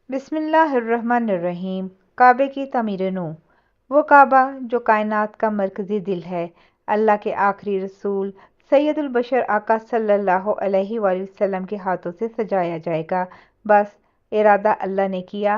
بسم اللہ الرحمن الرحیم۔ کعبے کی تعمیر نو۔ وہ کعبہ جو کائنات کا مرکزی دل ہے، اللہ کے آخری رسول سید البشر آقا صلی اللہ علیہ وآلہ وسلم کے ہاتھوں سے سجایا جائے گا۔ بس ارادہ اللہ نے کیا،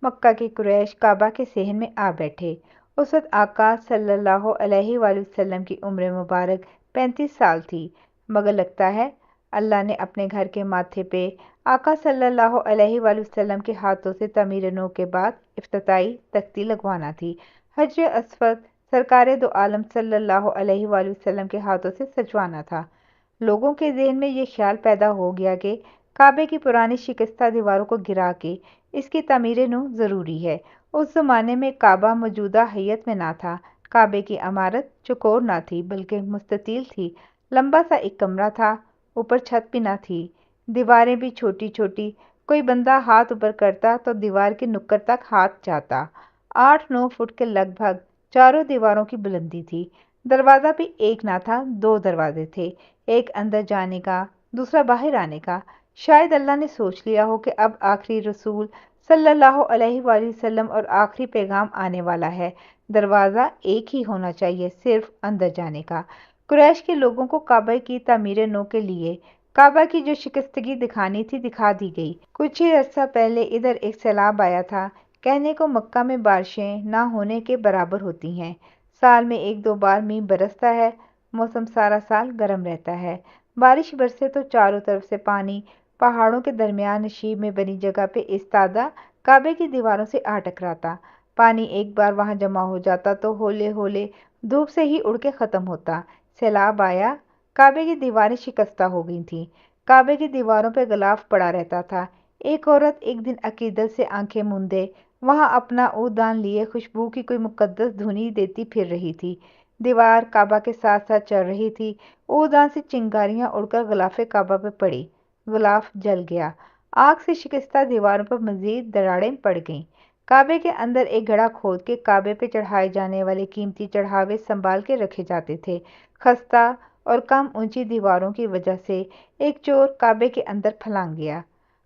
مکہ کے قریش کعبہ کے صحن میں آ بیٹھے۔ اس وقت آقا صلی اللہ علیہ وآلہ وسلم کی عمر مبارک 35 سال تھی، مگر لگتا ہے اللہ نے اپنے گھر کے ماتھے پہ آقا صلی اللہ علیہ وآلہ وسلم کے ہاتھوں سے تعمیر نو کے بعد افتتاحی تختی لگوانا تھی۔ حجر اسود سرکار دو عالم صلی اللہ علیہ وآلہ وسلم کے ہاتھوں سے سجوانا تھا۔ لوگوں کے ذہن میں یہ خیال پیدا ہو گیا کہ کعبے کی پرانی شکستہ دیواروں کو گرا کے اس کی تعمیر نو ضروری ہے۔ اس زمانے میں کعبہ موجودہ حیت میں نہ تھا۔ کعبے کی عمارت چوکور نہ تھی بلکہ مستطیل تھی۔ لمبا سا ایک کمرہ تھا، اوپر چھت بھی نہ تھی، دیواریں بھی چھوٹی چھوٹی۔ کوئی بندہ ہاتھ اوپر کرتا تو دیوار کے نکر تک ہاتھ جاتا۔ 8-9 فٹ کے لگ بھگ چاروں دیواروں کی بلندی تھی۔ دروازہ بھی ایک نہ تھا، 2 دروازے تھے، ایک اندر جانے کا، دوسرا باہر آنے کا۔ شاید اللہ نے سوچ لیا ہو کہ اب آخری رسول صلی اللہ علیہ وآلہ وسلم اور آخری پیغام آنے والا ہے، دروازہ ایک ہی ہونا چاہیے، صرف اندر جانے کا۔ قریش کے لوگوں کو کعبہ کی تعمیر نو کے لیے کعبہ کی جو شکستگی دکھانی تھی دکھا دی گئی۔ کچھ ہی عرصہ پہلے ادھر ایک سیلاب آیا تھا، کہنے کو مکہ میں بارشیں نہ ہونے کے برابر ہوتی ہیں۔ سال میں 1-2 بار میںہ برستا ہے، موسم سارا سال گرم رہتا ہے۔ بارش برسے تو چاروں طرف سے پانی پہاڑوں کے درمیان نشیب میں بنی جگہ پہ استادہ کعبے کی دیواروں سے آ ٹکراتا۔ پانی ایک بار وہاں جمع ہو جاتا تو ہولے ہولے دھوپ سے ہی اڑ کے ختم ہوتا۔ سیلاب آیا، کعبے کی دیواریں شکستہ ہو گئی تھیں، کعبے کی دیواروں پہ غلاف پڑا رہتا تھا۔ ایک عورت ایک دن عقیدت سے آنکھیں مندے وہاں اپنا عودان لیے خوشبو کی کوئی مقدس دھنی دیتی پھر رہی تھی۔ دیوار کعبہ کے ساتھ ساتھ چل رہی تھی، عودان سے چنگاریاں اڑ کر غلاف کعبہ پہ پڑی، غلاف جل گیا۔ آگ سے شکستہ دیواروں پر مزید دراڑیں پڑ گئیں۔ کعبے کے اندر ایک گڑھا کھود کے کعبے پہ چڑھائے جانے والے قیمتی چڑھاوے سنبھال کے رکھے جاتے تھے۔ خستہ اور کم اونچی دیواروں کی وجہ سے ایک چور کعبے کے اندر پھلانگ گیا،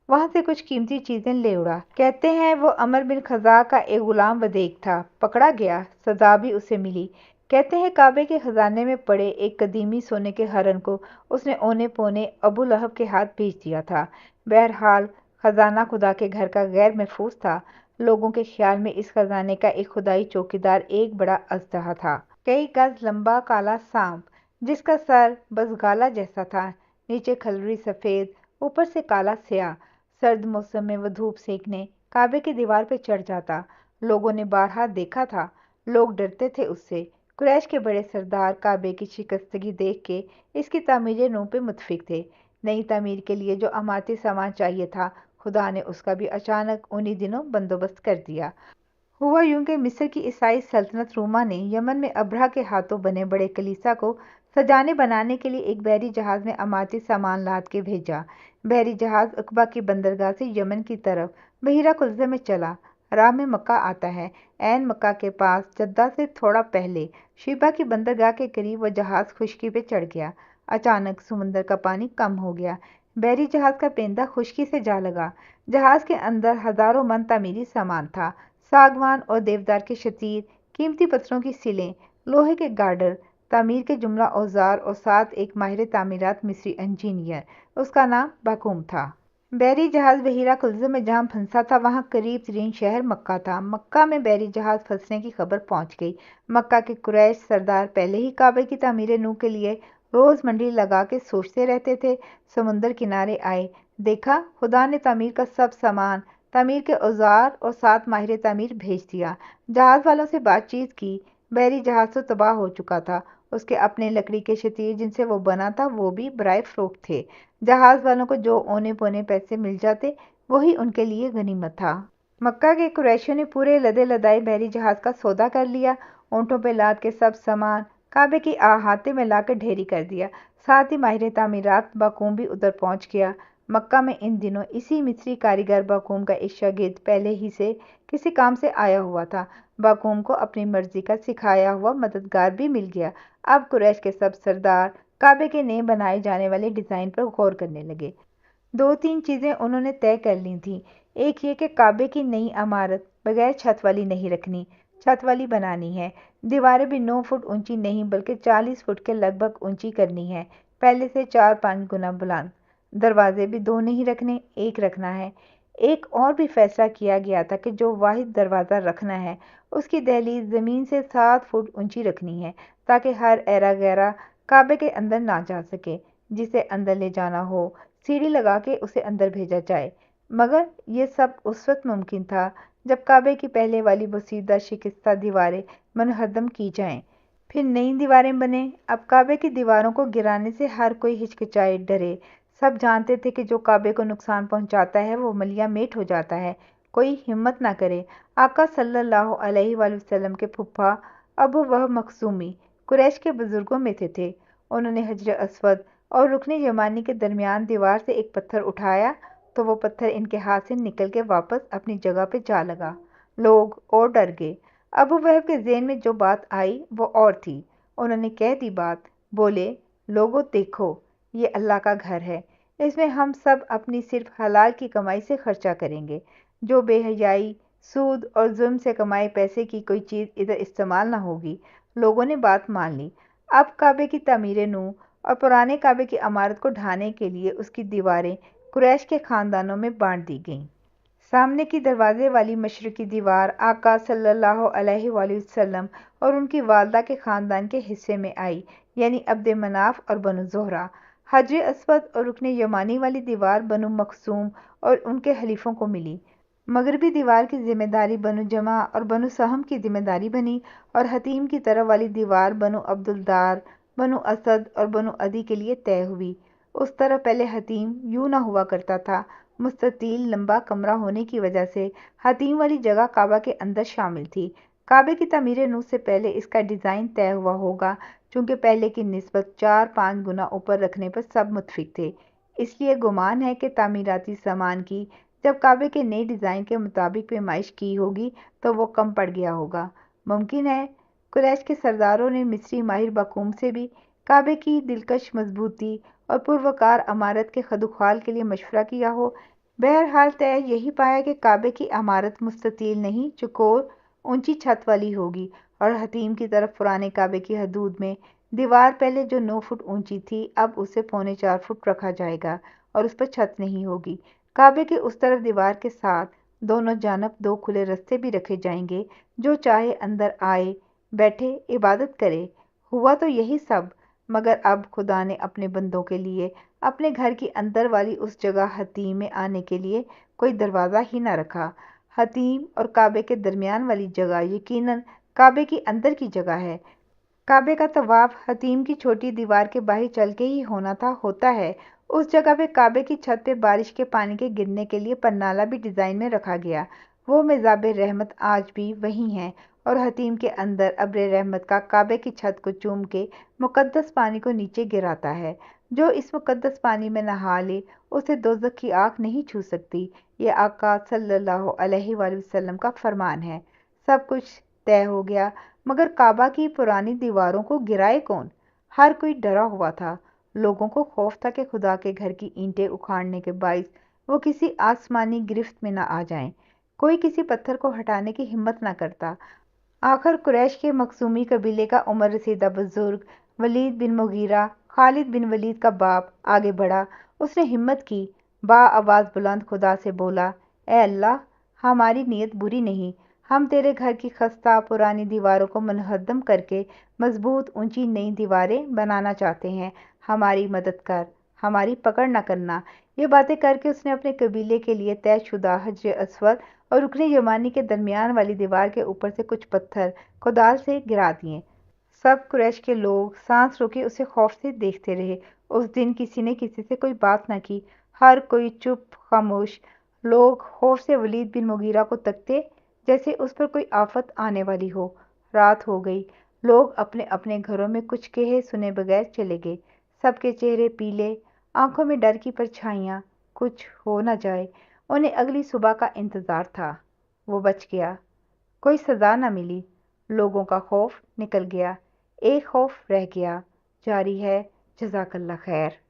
وہاں سے کچھ قیمتی چیزیں لے اڑا۔ کہتے ہیں وہ عمر بن خزاع کا ایک غلام ودیع تھا، پکڑا گیا، سزا بھی اسے ملی۔ کہتے ہیں کعبے کے خزانے میں پڑے ایک قدیمی سونے کے ہرن کو اس نے اونے پونے ابو لہب کے ہاتھ بھیج دیا تھا۔ بہرحال خزانہ خدا کے گھر کا غیر محفوظ تھا۔ لوگوں کے خیال میں اس خزانے کا ایک خدائی چوکیدار ایک بڑا اژدہا تھا، کئی گز لمبا کالا سانپ جس کا سر بس گالا جیسا تھا، نیچے کھلوری سفید، اوپر سے کالا سیاہ۔ سرد موسم میں وہ دھوپ سینکنے کعبے کی دیوار پہ چڑھ جاتا۔ لوگوں نے بارہا دیکھا تھا، لوگ ڈرتے تھے اس سے۔ قریش کے بڑے سردار کعبے کی شکستگی دیکھ کے اس کی تعمیر نو پہ متفق تھے۔ نئی تعمیر کے لیے جو عمارتی سامان چاہیے تھا، خدا نے اس کا بھی اچانک انہی دنوں بندوبست کر دیا۔ ہوا یوں کہ مصر کی عیسائی سلطنت روما نے یمن میں ابرہہ کے ہاتھوں بنے بڑے کلیسا کو سجانے بنانے کے لیے ایک بحری جہاز میں عمارتی سامان لاد کے بھیجا۔ بحری جہاز عقبہ کی بندرگاہ سے یمن کی طرف بحیرہ کلزم میں چلا، راہ میں مکہ آتا ہے۔ عین مکہ کے پاس جدہ سے تھوڑا پہلے شیبہ کی بندرگاہ کے قریب وہ جہاز خشکی پہ چڑھ گیا۔ اچانک سمندر کا پانی کم ہو گیا، بحری جہاز کا پیندہ خشکی سے جا لگا۔ جہاز کے اندر ہزاروں من تعمیری سامان تھا، ساگوان اور دیودار کے شتیر، قیمتی پتھروں کی سلیں، لوہے کے گارڈر، تعمیر کے جملہ اوزار اور ساتھ ایک ماہر تعمیرات مصری انجینئر، اس کا نام باقوم تھا۔ بحری جہاز بحیرہ کلزم میں جہاں پھنسا تھا وہاں قریب ترین شہر مکہ تھا۔ مکہ میں بحری جہاز پھنسنے کی خبر پہنچ گئی۔ مکہ کے قریش سردار پہلے ہی کعبے کی تعمیر نو کے لیے روز منڈی لگا کے سوچتے رہتے تھے۔ سمندر کنارے آئے، دیکھا خدا نے تعمیر کا سب سامان، تعمیر کے اوزار اور ساتھ ماہر تعمیر بھیج دیا۔ جہاز والوں سے بات چیت کی، بحری جہاز تو تباہ ہو چکا تھا، اس کے اپنے لکڑی کے شتیر جن سے وہ بنا تھا وہ بھی برائے فروخت تھے۔ جہاز والوں کو جو اونے پونے پیسے مل جاتے وہی ان کے لیے غنیمت تھا۔ مکہ کے قریشیوں نے پورے لدے لدائے بحری جہاز کا سودا کر لیا، اونٹوں پہ لاد کے سب سامان کعبے کی احاطے میں لا کر ڈھیری کر دیا۔ ساتھ ہی ماہر تعمیرات باقوم بھی ادھر پہنچ گیا۔ مکہ میں ان دنوں اسی مصری کاریگر باقوم کا ایک شاگرد پہلے ہی سے کسی کام سے آیا ہوا تھا۔ باقوم کو اپنی مرضی کا سکھایا ہوا مددگار بھی مل گیا۔ اب قریش کے سب سردار کعبے کے نئے بنائے جانے والے ڈیزائن پر غور کرنے لگے۔ 2-3 چیزیں انہوں نے طے کر لی تھیں۔ ایک یہ کہ کعبے کی نئی عمارت بغیر چھت والی نہیں رکھنی، چھت والی بنانی ہے۔ دیواریں بھی 9 فٹ اونچی نہیں بلکہ 40 فٹ کے لگ بھگ اونچی کرنی ہے، پہلے سے 4-5 گنا بلند۔ دروازے بھی 2 نہیں رکھنے، ایک رکھنا ہے۔ ایک اور بھی فیصلہ کیا گیا تھا کہ جو واحد دروازہ رکھنا ہے اس کی دہلیز زمین سے 7 فٹ اونچی رکھنی ہے تاکہ ہر ایرا غیرہ کعبے کے اندر نہ جا سکے۔ جسے اندر لے جانا ہو سیڑھی لگا کے اسے اندر بھیجا جائے۔ مگر یہ سب اس وقت ممکن تھا جب کعبے کی پہلے والی بوسیدہ شکستہ دیواریں منہدم کی جائیں، پھر نئی دیواریں بنیں۔ اب کعبے کی دیواروں کو گرانے سے ہر کوئی ہچکچائے، ڈرے۔ سب جانتے تھے کہ جو کعبے کو نقصان پہنچاتا ہے وہ ملیہ میٹ ہو جاتا ہے۔ کوئی ہمت نہ کرے۔ آقا صلی اللہ علیہ وآلہ وسلم کے پھپھا ابو وہب مخزومی قریش کے بزرگوں میں سے تھے۔ انہوں نے حجر اسود اور رکن یمانی کے درمیان دیوار سے ایک پتھر اٹھایا تو وہ پتھر ان کے ہاتھ سے نکل کے واپس اپنی جگہ پہ جا لگا۔ لوگ اور ڈر گئے۔ ابو وہب کے ذہن میں جو بات آئی وہ اور تھی۔ انہوں نے کہہ دی بات، بولے، لوگو دیکھو، یہ اللہ کا گھر ہے، اس میں ہم سب اپنی صرف حلال کی کمائی سے خرچہ کریں گے۔ جو بے حیائی، سود اور ظلم سے کمائے پیسے کی کوئی چیز ادھر استعمال نہ ہوگی۔ لوگوں نے بات مان لی۔ اب کعبے کی تعمیر نو اور پرانے کعبے کی عمارت کو ڈھانے کے لیے اس کی دیواریں قریش کے خاندانوں میں بانٹ دی گئیں۔ سامنے کی دروازے والی مشرقی دیوار آقا صلی اللہ علیہ وآلہ وسلم اور ان کی والدہ کے خاندان کے حصے میں آئی، یعنی عبد مناف اور بنو زہرہ۔ حجر اسود اور رکن یمانی والی دیوار بنو مخزوم اور ان کے حلیفوں کو ملی۔ مغربی دیوار کی ذمہ داری بنو جمح اور بنو سہم کی ذمہ داری بنی، اور حتیم کی طرف والی دیوار بنو عبدالدار، بنو اسد اور بنو عدی کے لیے طے ہوئی۔ اس طرف پہلے حتیم یوں نہ ہوا کرتا تھا۔ مستطیل لمبا کمرہ ہونے کی وجہ سے حتیم والی جگہ کعبہ کے اندر شامل تھی۔ کعبے کی تعمیر نو سے پہلے اس کا ڈیزائن طے ہوا ہوگا، چونکہ پہلے کی نسبت 4-5 گنا اوپر رکھنے پر سب متفق تھے۔ اس لیے گمان ہے کہ تعمیراتی سامان کی جب کعبے کے نئے ڈیزائن کے مطابق پیمائش کی ہوگی تو وہ کم پڑ گیا ہوگا۔ ممکن ہے قریش کے سرداروں نے مصری ماہر باقوم سے بھی کعبے کی دلکش مضبوطی اور پروکار عمارت کے خدوخال کے لیے مشورہ کیا ہو۔ بہرحال طے یہی پایا کہ کعبے کی عمارت مستطیل نہیں، چوکور اونچی چھت والی ہوگی، اور حتیم کی طرف پرانے کعبے کی حدود میں دیوار پہلے جو 9 فٹ اونچی تھی اب اسے 3.25 فٹ رکھا جائے گا اور اس پر چھت نہیں ہوگی۔ کعبے کے اس طرف دیوار کے ساتھ دونوں جانب 2 کھلے رستے بھی رکھے جائیں گے، جو چاہے اندر آئے، بیٹھے، عبادت کرے۔ ہوا تو یہی سب، مگر اب خدا نے اپنے بندوں کے لیے اپنے گھر کی اندر والی اس جگہ حتیم میں آنے کے لیے کوئی دروازہ ہی نہ رکھا۔ حتیم اور کعبے کے درمیان والی جگہ یقیناً کعبے کی اندر کی جگہ ہے۔ کعبے کا طواف حتیم کی چھوٹی دیوار کے باہر چل کے ہی ہوتا ہے۔ اس جگہ پہ کعبے کی چھت پہ بارش کے پانی کے گرنے کے لیے پرنالہ بھی ڈیزائن میں رکھا گیا۔ وہ مزاب رحمت آج بھی وہیں ہے، اور حتیم کے اندر ابر رحمت کا کعبے کی چھت کو چوم کے مقدس پانی کو نیچے گراتا ہے۔ جو اس مقدس پانی میں نہا لے اسے دوزخ کی آگ نہیں چھو سکتی۔ یہ آقا صلی اللہ علیہ وآلہ وسلم کا فرمان ہے۔ سب کچھ طے ہو گیا، مگر کعبہ کی پرانی دیواروں کو گرائے کون؟ ہر کوئی ڈرا ہوا تھا۔ لوگوں کو خوف تھا کہ خدا کے گھر کی اینٹیں اکھاڑنے کے باعث وہ کسی آسمانی گرفت میں نہ آ جائیں۔ کوئی کسی پتھر کو ہٹانے کی ہمت نہ کرتا۔ آخر قریش کے مخزومی قبیلے کا عمر رسیدہ بزرگ ولید بن مغیرہ، خالد بن ولید کا باپ، آگے بڑھا۔ اس نے ہمت کی، آواز بلند خدا سے بولا، اے اللہ، ہماری نیت بری نہیں، ہم تیرے گھر کی خستہ پرانی دیواروں کو منہدم کر کے مضبوط اونچی نئی دیواریں بنانا چاہتے ہیں، ہماری مدد کر، ہماری پکڑ نہ کرنا۔ یہ باتیں کر کے اس نے اپنے قبیلے کے لیے طے شدہ حجر اسود اور رکن یمانی کے درمیان والی دیوار کے اوپر سے کچھ پتھر کدال سے گرا دیے۔ سب قریش کے لوگ سانس روکے اسے خوف سے دیکھتے رہے۔ اس دن کسی نے کسی سے کوئی بات نہ کی، ہر کوئی چپ خاموش۔ لوگ خوف سے ولید بن مغیرہ کو تکتے جیسے اس پر کوئی آفت آنے والی ہو۔ رات ہو گئی، لوگ اپنے اپنے گھروں میں کچھ کہے سنے بغیر چلے گئے۔ سب کے چہرے پیلے، آنکھوں میں ڈر کی پرچھائیاں، کچھ ہو نہ جائے۔ انہیں اگلی صبح کا انتظار تھا۔ وہ بچ گیا، کوئی سزا نہ ملی، لوگوں کا خوف نکل گیا، ایک خوف رہ گیا۔ جاری ہے۔ جزاک اللہ خیر۔